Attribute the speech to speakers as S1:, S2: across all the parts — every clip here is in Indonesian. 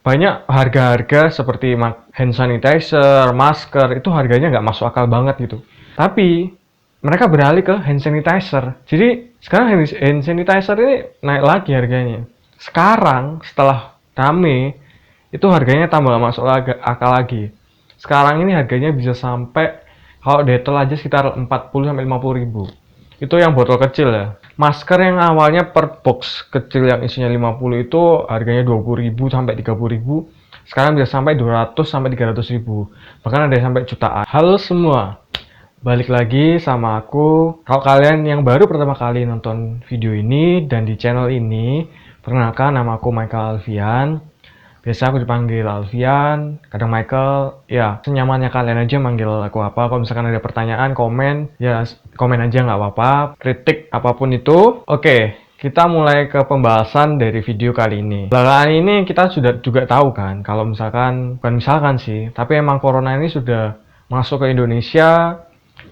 S1: banyak harga-harga seperti hand sanitizer, masker, itu harganya nggak masuk akal banget gitu. Tapi mereka beralih ke hand sanitizer. Jadi sekarang hand sanitizer ini naik lagi harganya. Sekarang setelah rame, itu harganya tambah masuk akal lagi. Sekarang ini harganya bisa sampai, kalau detol aja sekitar 40 sampai 50 ribu. Itu yang botol kecil ya. Masker yang awalnya per box kecil yang isinya 50 itu harganya 20 ribu sampai 30 ribu. Sekarang bisa sampai 200 sampai 300 ribu. Bahkan ada yang sampai jutaan. Halo semua, balik lagi sama aku. Kalau kalian yang baru pertama kali nonton video ini dan di channel ini, perkenalkan, nama aku Michael Alfian. Biasa aku dipanggil Alfian, kadang Michael. Ya, senyamannya kalian aja manggil aku apa. Kalau misalkan ada pertanyaan, komen, ya komen aja nggak apa-apa. Kritik apapun itu. Oke, kita mulai ke pembahasan dari video kali ini. Belakangan ini kita sudah juga tahu kan, kalau misalkan, bukan misalkan sih, tapi emang corona ini sudah masuk ke Indonesia.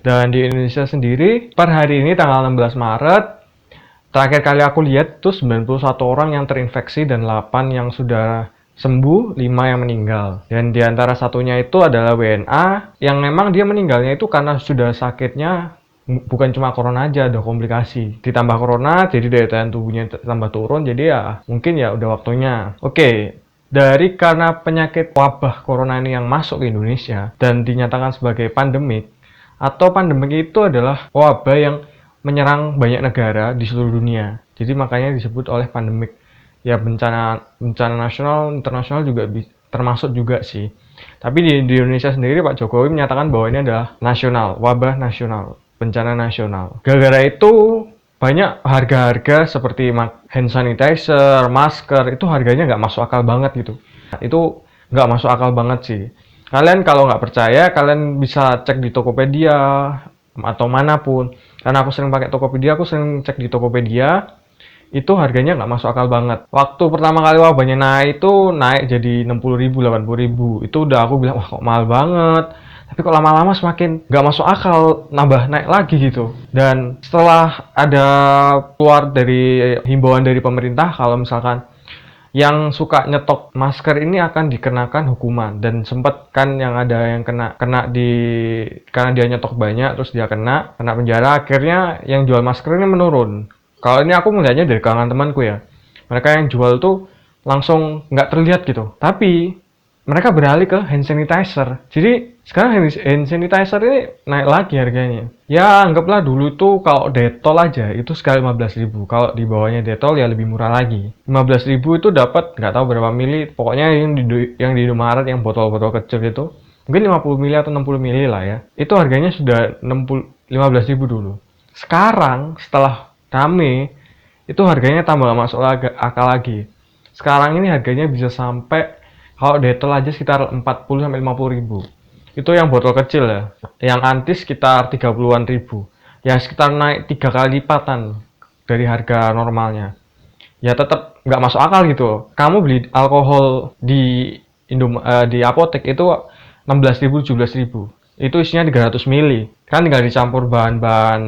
S1: Dan di Indonesia sendiri, per hari ini tanggal 16 Maret, terakhir kali aku lihat tuh 91 orang yang terinfeksi dan 8 yang sudah sembuh, 5 yang meninggal. Dan diantara satunya itu adalah WNA, yang memang dia meninggalnya itu karena sudah sakitnya bukan cuma corona aja, ada komplikasi. Ditambah corona, jadi daya tahan tubuhnya tambah turun, jadi ya mungkin ya udah waktunya. Oke, dari karena penyakit wabah corona ini yang masuk ke Indonesia dan dinyatakan sebagai pandemik, atau pandemik itu adalah wabah yang menyerang banyak negara di seluruh dunia. Jadi makanya disebut oleh pandemik. Ya bencana nasional, internasional juga termasuk juga sih. Tapi di Indonesia sendiri Pak Jokowi menyatakan bahwa ini adalah nasional, wabah nasional, bencana nasional. Gara-gara itu banyak harga-harga seperti hand sanitizer, masker, itu harganya nggak masuk akal banget gitu. Itu nggak masuk akal banget sih. Kalian kalau nggak percaya, kalian bisa cek di Tokopedia atau manapun. Karena aku sering pakai Tokopedia, aku sering cek di Tokopedia. Itu harganya nggak masuk akal banget. Waktu pertama kali wabahnya naik itu naik jadi 60 ribu, 80 ribu. Itu udah aku bilang, wah kok mahal banget. Tapi kok lama-lama semakin nggak masuk akal, nambah naik lagi gitu. Dan setelah ada keluar dari himbauan dari pemerintah, kalau misalkan yang suka nyetok masker ini akan dikenakan hukuman. Dan sempat kan yang ada yang kena di, karena dia nyetok banyak terus dia kena penjara. Akhirnya yang jual masker ini menurun. Kalau ini aku melihatnya dari kalangan temanku ya. Mereka yang jual tuh langsung nggak terlihat gitu. Tapi mereka beralih ke hand sanitizer. Jadi sekarang hand sanitizer ini naik lagi harganya. Ya anggaplah dulu tuh kalau detol aja itu sekali 15 ribu. Kalau di bawahnya detol ya lebih murah lagi. 15 ribu itu dapat nggak tahu berapa mili. Pokoknya yang di Indomaret yang botol-botol kecil itu. Mungkin 50 mili atau 60 mili lah ya. Itu harganya sudah 15 ribu dulu. Sekarang setelah rame, itu harganya tambah masuk akal lagi. Sekarang ini harganya bisa sampai, kalau detol aja sekitar 40 sampai 50 ribu. Itu yang botol kecil ya. Yang antis sekitar 30-an ribu. Ya sekitar naik 3 kali lipatan dari harga normalnya. Ya tetap nggak masuk akal gitu. Kamu beli alkohol di di apotek itu 16 ribu, 17 ribu. Itu isinya 300 mili. Kan tinggal dicampur bahan-bahan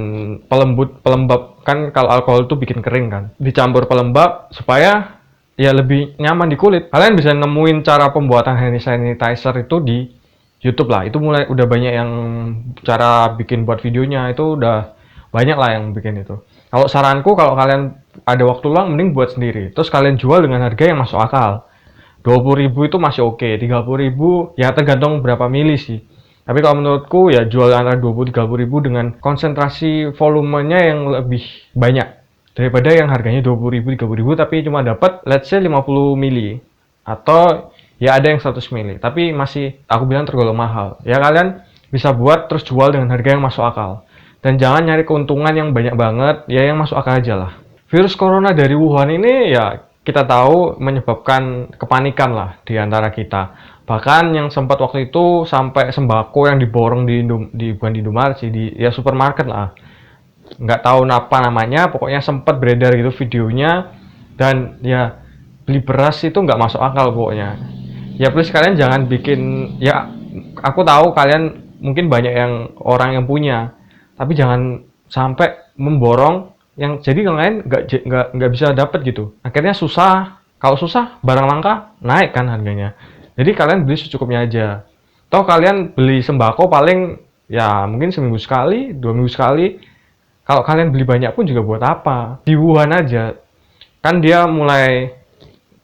S1: pelembab. Kan kalau alkohol itu bikin kering kan. Dicampur pelembab supaya ya lebih nyaman di kulit. Kalian bisa nemuin cara pembuatan hand sanitizer itu di YouTube lah. Itu mulai udah banyak yang cara bikin buat videonya, itu udah banyak lah yang bikin itu. Kalau saranku, kalau kalian ada waktu luang mending buat sendiri. Terus kalian jual dengan harga yang masuk akal. 20 ribu itu masih oke, 30 ribu ya tergantung berapa mili sih. Tapi kalau menurutku ya jual antara 20-30 ribu dengan konsentrasi volumenya yang lebih banyak daripada yang harganya 20 ribu, 30 ribu tapi cuma dapat let's say 50 mili atau ya ada yang 100 mili tapi masih aku bilang tergolong mahal. Ya kalian bisa buat terus jual dengan harga yang masuk akal. Dan jangan nyari keuntungan yang banyak banget, ya yang masuk akal aja lah. Virus corona dari Wuhan ini ya kita tahu menyebabkan kepanikan lah di antara kita. Bahkan yang sempat waktu itu sampai sembako yang diborong bukan di Indomaret sih, di ya supermarket lah. Nggak tahu apa namanya, pokoknya sempat beredar gitu videonya. Dan ya beli beras itu nggak masuk akal pokoknya. Ya please kalian jangan bikin, ya aku tahu kalian mungkin banyak yang orang yang punya, tapi jangan sampai memborong yang jadi yang lain nggak bisa dapat gitu. Akhirnya susah Kalau susah, barang langka, naik kan harganya. Jadi kalian beli secukupnya aja. Toh kalian beli sembako paling ya mungkin seminggu sekali, 2 minggu sekali. Kalau kalian beli banyak pun juga buat apa? Di Wuhan aja, kan dia mulai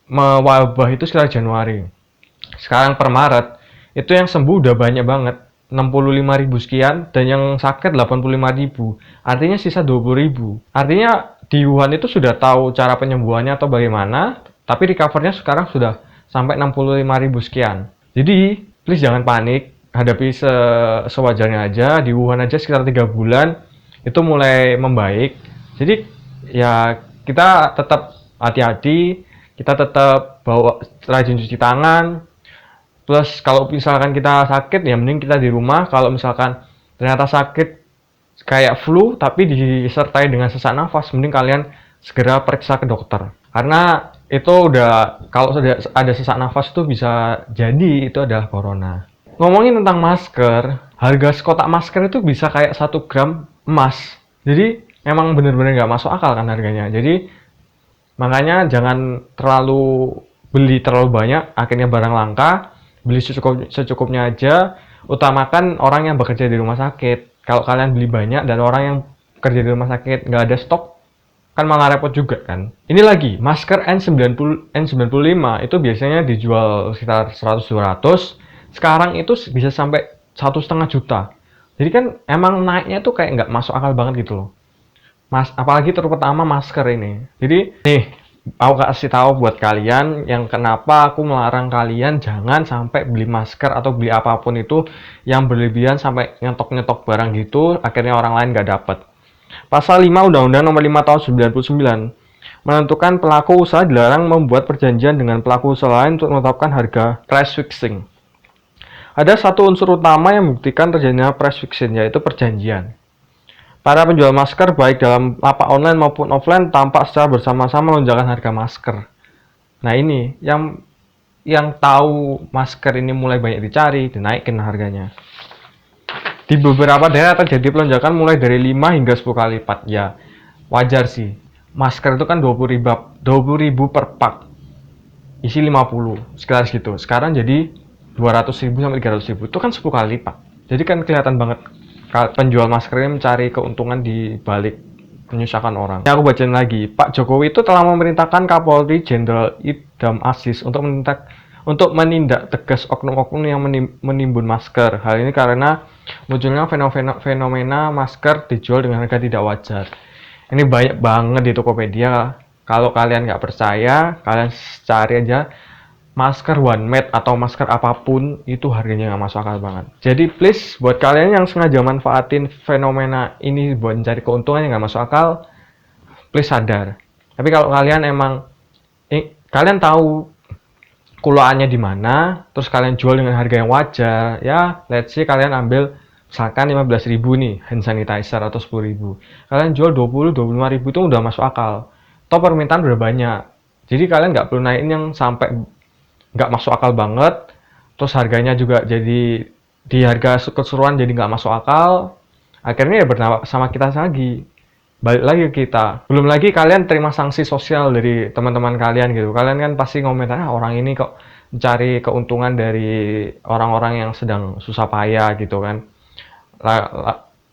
S1: mewabah itu sekitar Januari. Sekarang per Maret, itu yang sembuh udah banyak banget. 65.000 sekian, dan yang sakit 85.000. Artinya sisa 20.000. Artinya di Wuhan itu sudah tahu cara penyembuhannya atau bagaimana, tapi recovernya sekarang sudah sampai 65.000 sekian. Jadi, please jangan panik, hadapi sewajarnya aja. Di Wuhan aja sekitar 3 bulan, itu mulai membaik. Jadi, ya kita tetap hati-hati, kita tetap bawa rajin cuci tangan. Plus kalau misalkan kita sakit ya mending kita di rumah. Kalau misalkan ternyata sakit kayak flu tapi disertai dengan sesak nafas, mending kalian segera periksa ke dokter. Karena itu udah, kalau sudah ada sesak nafas tuh bisa jadi itu adalah corona. Ngomongin tentang masker, harga sekotak masker itu bisa kayak 1 gram emas. Jadi emang bener-bener nggak masuk akal kan harganya. Jadi makanya jangan terlalu beli terlalu banyak, akhirnya barang langka. Beli secukupnya aja. Utamakan orang yang bekerja di rumah sakit. Kalau kalian beli banyak dan orang yang kerja di rumah sakit nggak ada stok, kan malah repot juga kan. Ini lagi, masker N95 itu biasanya dijual sekitar 100-200. Sekarang itu bisa sampai 1,5 juta. Jadi kan emang naiknya tuh kayak nggak masuk akal banget gitu loh. Apalagi terutama masker ini. Jadi nih, aku kasih tahu buat kalian yang kenapa aku melarang kalian jangan sampai beli masker atau beli apapun itu yang berlebihan sampai nyetok-nyetok barang gitu, akhirnya orang lain nggak dapet. Pasal 5 Undang-Undang Nomor 5 Tahun 99 menentukan pelaku usaha dilarang membuat perjanjian dengan pelaku usaha lain untuk menetapkan harga, price fixing. Ada satu unsur utama yang membuktikan terjadinya price fixing, yaitu perjanjian. Para penjual masker baik dalam lapak online maupun offline tampak secara bersama-sama melonjakkan harga masker. Nah ini yang tahu masker ini mulai banyak dicari, dinaikin harganya. Di beberapa daerah terjadi pelonjakan mulai dari 5 hingga 10 kali lipat. Ya, wajar sih. Masker itu kan 20.000 per pak. Isi 50, sekitar gitu. Sekarang jadi 200.000 sampai 300.000. Itu kan 10 kali lipat. Jadi kan kelihatan banget penjual masker ini mencari keuntungan di balik menyusahkan orang. Ini aku bacain lagi. Pak Jokowi itu telah memerintahkan Kapolri Jenderal Idham Aziz untuk menindak tegas oknum-oknum yang menimbun masker. Hal ini karena munculnya fenomena masker dijual dengan harga tidak wajar. Ini banyak banget di Tokopedia. Kalau kalian nggak percaya, kalian cari aja masker one mate atau masker apapun, itu harganya nggak masuk akal banget. Jadi please, buat kalian yang sengaja manfaatin fenomena ini buat mencari keuntungan yang nggak masuk akal, please sadar. Tapi kalau kalian emang kalian tahu kulaannya di mana, terus kalian jual dengan harga yang wajar, ya let's say kalian ambil misalkan 15.000 nih hand sanitizer atau 10.000, kalian jual 20-25.000 itu udah masuk akal. Toh permintaan udah banyak, jadi kalian nggak perlu naikin yang sampai nggak masuk akal banget. Terus harganya juga jadi di harga keseluruhan jadi nggak masuk akal. Akhirnya ya bernama sama kita lagi, balik lagi ke kita. Belum lagi kalian terima sanksi sosial dari teman-teman kalian gitu. Kalian kan pasti ngomentar, orang ini kok mencari keuntungan dari orang-orang yang sedang susah payah gitu kan.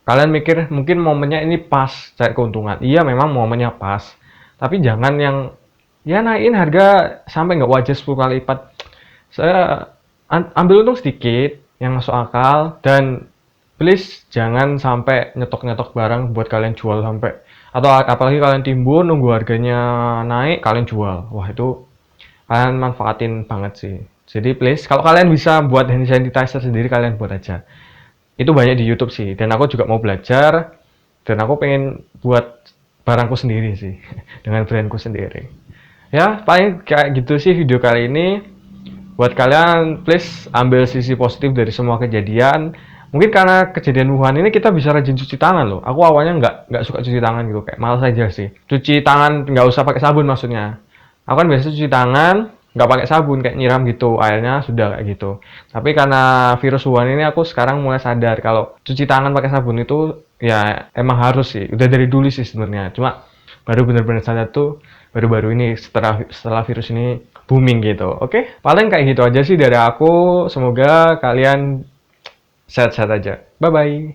S1: Kalian mikir mungkin momennya ini pas cari keuntungan. Iya memang momennya pas, tapi jangan yang ya naikin harga sampai nggak wajar 10 kali lipat. Saya ambil untung sedikit yang masuk akal, dan please jangan sampai nyetok-nyetok barang buat kalian jual sampai, atau apalagi kalian timbun nunggu harganya naik kalian jual. Wah itu kalian manfaatin banget sih. Jadi please, kalau kalian bisa buat hand sanitizer sendiri, kalian buat aja. Itu banyak di YouTube sih, dan aku juga mau belajar, dan aku pengen buat barangku sendiri sih dengan brandku sendiri. Ya paling kayak gitu sih video kali ini. Buat kalian please ambil sisi positif dari semua kejadian. Mungkin karena kejadian Wuhan ini kita bisa rajin cuci tangan loh. Aku awalnya nggak suka cuci tangan gitu, kayak malas aja sih. Cuci tangan nggak usah pakai sabun maksudnya. Aku kan biasa cuci tangan nggak pakai sabun, kayak nyiram gitu, airnya sudah kayak gitu. Tapi karena virus Wuhan ini aku sekarang mulai sadar kalau cuci tangan pakai sabun itu ya emang harus sih. Udah dari dulu sih sebenarnya. Cuma baru benar-benar sadar tuh baru-baru ini setelah virus ini booming gitu. Oke, paling kayak gitu aja sih dari aku. Semoga kalian sehat-sehat aja. Bye bye.